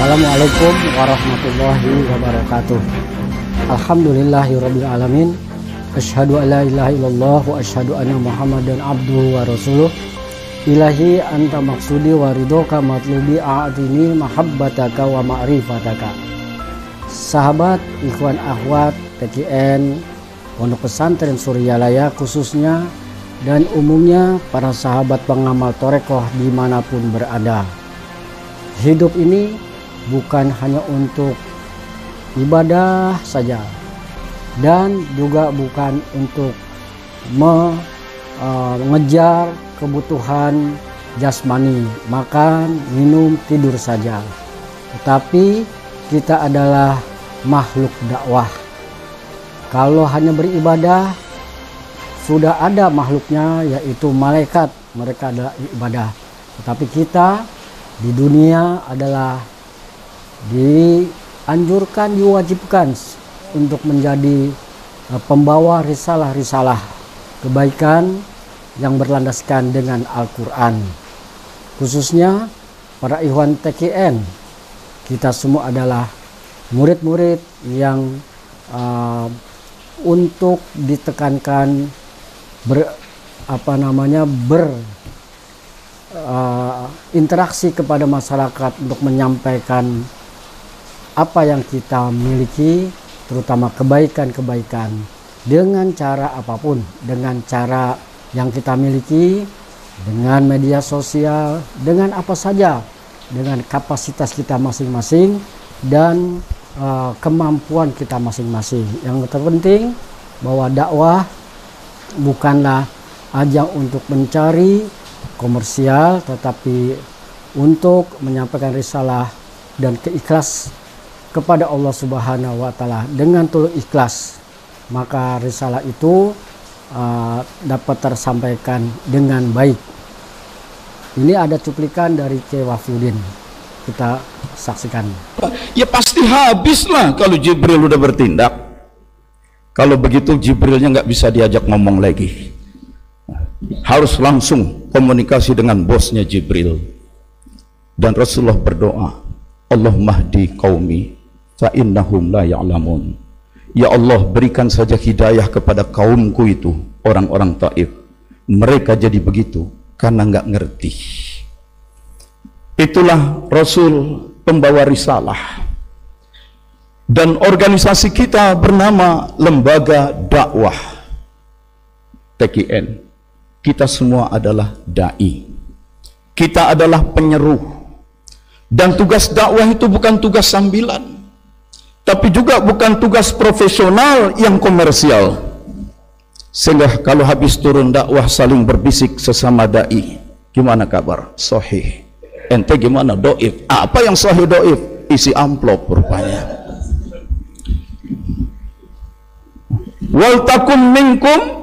Assalamualaikum warahmatullahi wabarakatuh. Alhamdulillahirabbil alamin. Asyhadu an la ilaha illallah wa asyhadu anna Muhammadan abduhu wa rasuluh. Ilahi anta maksudi wa ridhoka matlubi a'tini mahabbataka wa ma'rifataka. Sahabat, ikhwan akhwat TKN Pondok Pesantren Suryalaya khususnya dan umumnya para sahabat pengamal torekoh dimanapun berada. Hidup ini bukan hanya untuk ibadah saja dan juga bukan untuk mengejar kebutuhan jasmani, makan, minum, tidur saja. Tetapi kita adalah makhluk dakwah. Kalau hanya beribadah, sudah ada makhluknya yaitu malaikat, mereka adalah ibadah. Tetapi kita di dunia adalah dianjurkan, diwajibkan untuk menjadi pembawa risalah-risalah kebaikan yang berlandaskan dengan Al-Quran. Khususnya para ikhwan TKN, kita semua adalah murid-murid yang untuk ditekankan berinteraksi kepada masyarakat untuk menyampaikan apa yang kita miliki, terutama kebaikan-kebaikan dengan cara apapun, dengan cara yang kita miliki, dengan media sosial, dengan apa saja, dengan kapasitas kita masing-masing dan kemampuan kita masing-masing. Yang terpenting bahwa dakwah bukanlah ajang untuk mencari komersial, tetapi untuk menyampaikan risalah dan keikhlas kepada Allah Subhanahu wa Ta'ala. Dengan tulus ikhlas, maka risalah itu dapat tersampaikan dengan baik. Ini ada cuplikan dari Kiai Wafudin, kita saksikan. Ya pasti habislah kalau Jibril udah bertindak. Kalau begitu Jibrilnya nggak bisa diajak ngomong lagi, harus langsung komunikasi dengan bosnya Jibril. Dan Rasulullah berdoa, Allahumma hdi qaumi fa innahum la ya'lamun. Ya Allah, berikan saja hidayah kepada kaumku itu, orang-orang Taif. Mereka jadi begitu karena nggak ngerti. Itulah Rasul pembawa risalah. Dan organisasi kita bernama Lembaga Dakwah TKN. Kita semua adalah dai. Kita adalah penyeru. Dan tugas dakwah itu bukan tugas sambilan, tapi juga bukan tugas profesional yang komersial. Sehingga kalau habis turun dakwah saling berbisik sesama dai. Gimana kabar? Sahih. Ente gimana? Doif. Apa yang sahih doif? Isi amplop rupanya. Wal takum minkum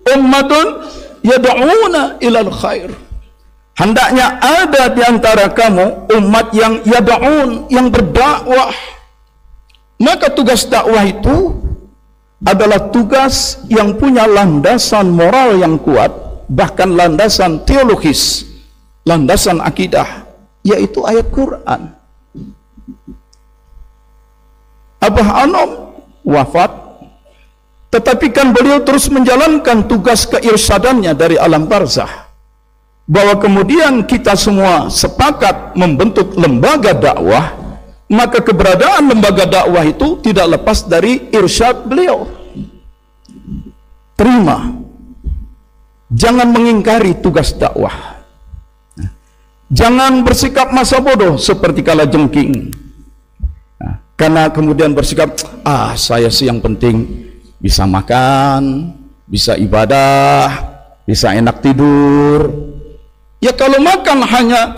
ummatun yad'una ilal khair. Hendaknya ada di antara kamu umat yang yad'un, yang berdakwah. Maka tugas dakwah itu adalah tugas yang punya landasan moral yang kuat, bahkan landasan teologis, landasan akidah, yaitu ayat Quran. Abah Anom wafat, tetapi kan beliau terus menjalankan tugas keirsadannya dari alam barzah. Bahwa kemudian kita semua sepakat membentuk lembaga dakwah, maka keberadaan lembaga dakwah itu tidak lepas dari irsyad beliau. Terima, jangan mengingkari tugas dakwah, jangan bersikap masa bodoh seperti kalajengking, karena kemudian bersikap, saya sih yang penting bisa makan, bisa ibadah, bisa enak tidur. Ya kalau makan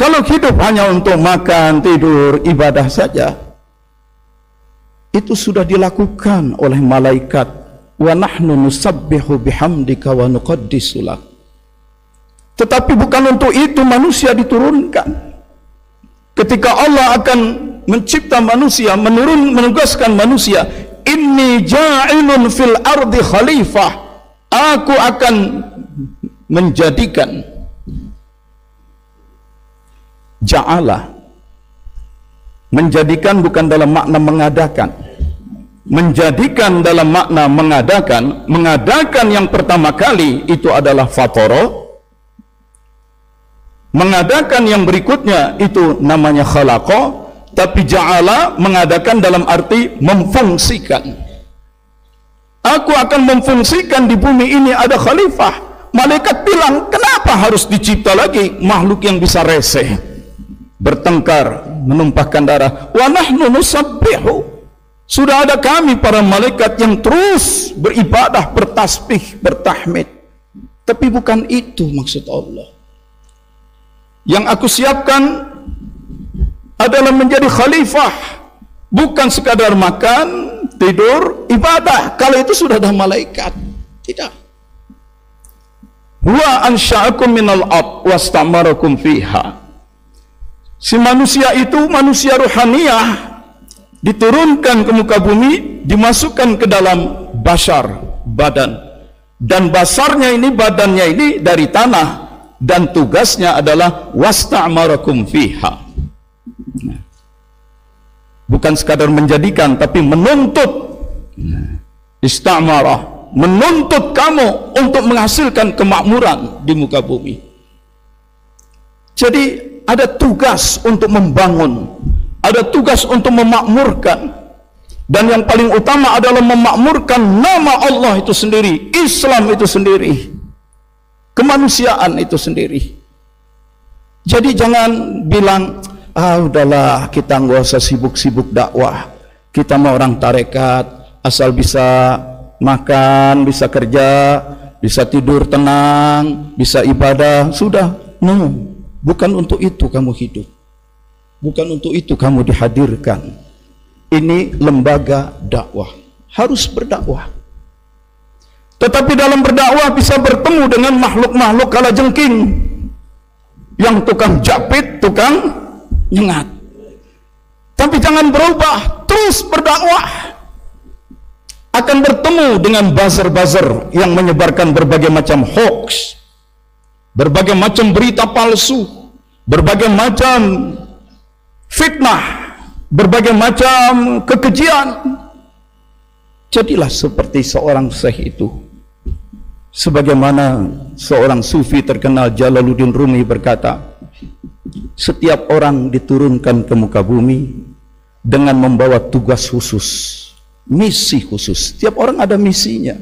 kalau hidup hanya untuk makan, tidur, ibadah saja, itu sudah dilakukan oleh malaikat. Wa nahnu nusabbihu bihamdika wa nuqaddisu lak. Tetapi bukan untuk itu manusia diturunkan. Ketika Allah akan mencipta manusia, menugaskan manusia, inni ja'ilun fil ardi khalifah, aku akan menjadikan. Ja'ala Menjadikan bukan dalam makna mengadakan. Menjadikan dalam makna mengadakan. Mengadakan yang pertama kali itu adalah fatara. Mengadakan yang berikutnya itu namanya khalaqa. Tapi ja'ala mengadakan dalam arti memfungsikan. Aku akan memfungsikan di bumi ini ada khalifah. Malaikat bilang, kenapa harus dicipta lagi makhluk yang bisa reseh, bertengkar, menumpahkan darah? Wa nahnu nusabbihu. Sudah ada kami para malaikat yang terus beribadah, bertasbih, bertahmid. Tapi bukan itu maksud Allah. Yang aku siapkan adalah menjadi khalifah, bukan sekadar makan, tidur, ibadah. Kalau itu sudah ada malaikat. Tidak. Wa ansha'akum minal ard wastamarakum fiha. Si manusia itu manusia ruhaniyah, diturunkan ke muka bumi, dimasukkan ke dalam basar, badan. Dan basarnya ini, badannya ini dari tanah, dan tugasnya adalah wastamarakum fiha. Bukan sekadar menjadikan, tapi menuntut. Istamara, menuntut kamu untuk menghasilkan kemakmuran di muka bumi. Jadi ada tugas untuk membangun, ada tugas untuk memakmurkan, dan yang paling utama adalah memakmurkan nama Allah itu sendiri, Islam itu sendiri, kemanusiaan itu sendiri. Jadi jangan bilang, udahlah kita nggak usah sibuk-sibuk dakwah, kita mau orang tarekat, asal bisa makan, bisa kerja, bisa tidur tenang, bisa ibadah, sudah. No, bukan untuk itu kamu hidup, bukan untuk itu kamu dihadirkan. Ini lembaga dakwah, harus berdakwah. Tetapi dalam berdakwah bisa bertemu dengan makhluk-makhluk kalajengking yang tukang japit, tukang nyengat. Tapi jangan berubah, terus berdakwah. Akan bertemu dengan buzzer-buzzer yang menyebarkan berbagai macam hoax, berbagai macam berita palsu, berbagai macam fitnah, berbagai macam kekejian. Jadilah seperti seorang syekh itu. Sebagaimana seorang sufi terkenal Jalaluddin Rumi berkata, setiap orang diturunkan ke muka bumi dengan membawa tugas khusus, misi khusus. Setiap orang ada misinya,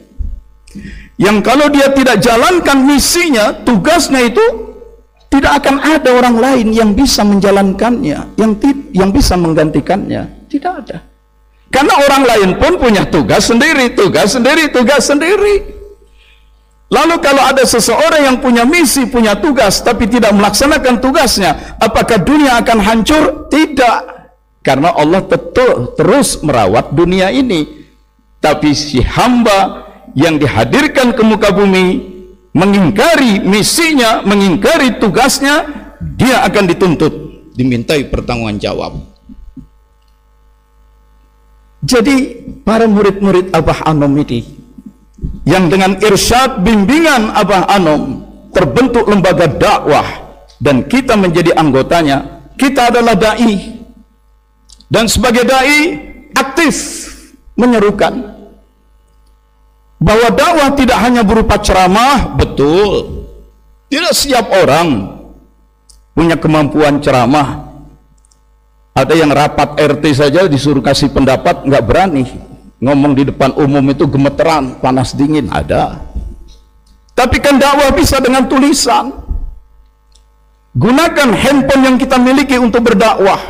yang kalau dia tidak jalankan misinya, tugasnya itu, tidak akan ada orang lain yang bisa menjalankannya, yang bisa menggantikannya. Tidak ada. Karena orang lain pun punya tugas sendiri, tugas sendiri, tugas sendiri. Lalu kalau ada seseorang yang punya misi, punya tugas, tapi tidak melaksanakan tugasnya, apakah dunia akan hancur? Tidak. Karena Allah terus merawat dunia ini. Tapi si hamba yang dihadirkan ke muka bumi, mengingkari misinya, mengingkari tugasnya, dia akan dituntut, dimintai pertanggungjawaban jawab. Jadi para murid-murid Abah Anom ini, yang dengan irsyad bimbingan Abah Anom terbentuk lembaga dakwah, dan kita menjadi anggotanya. Kita adalah dai, dan sebagai dai aktif menyerukan bahwa dakwah tidak hanya berupa ceramah. Betul, tidak setiap orang punya kemampuan ceramah. Ada yang rapat RT saja disuruh kasih pendapat nggak berani. Ngomong di depan umum itu gemeteran, panas dingin. Ada. Tapi kan dakwah bisa dengan tulisan. Gunakan handphone yang kita miliki untuk berdakwah.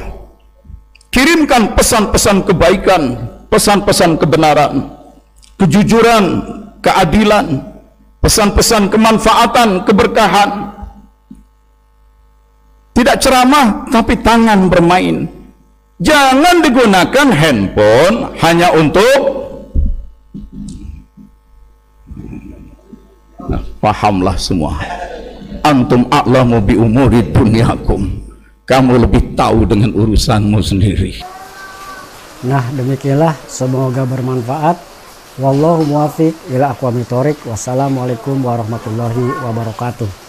Kirimkan pesan-pesan kebaikan, pesan-pesan kebenaran, kejujuran, keadilan, pesan-pesan kemanfaatan, keberkahan. Tidak ceramah tapi tangan bermain. Jangan digunakan handphone hanya untuk pahamlah semua. Antum a'lamu bi umuri dunyakum. Kamu lebih tahu dengan urusanmu sendiri. Nah, demikianlah, semoga bermanfaat. Wallahu muwaffiq ila aqwamit thoriq. Wassalamualaikum warahmatullahi wabarakatuh.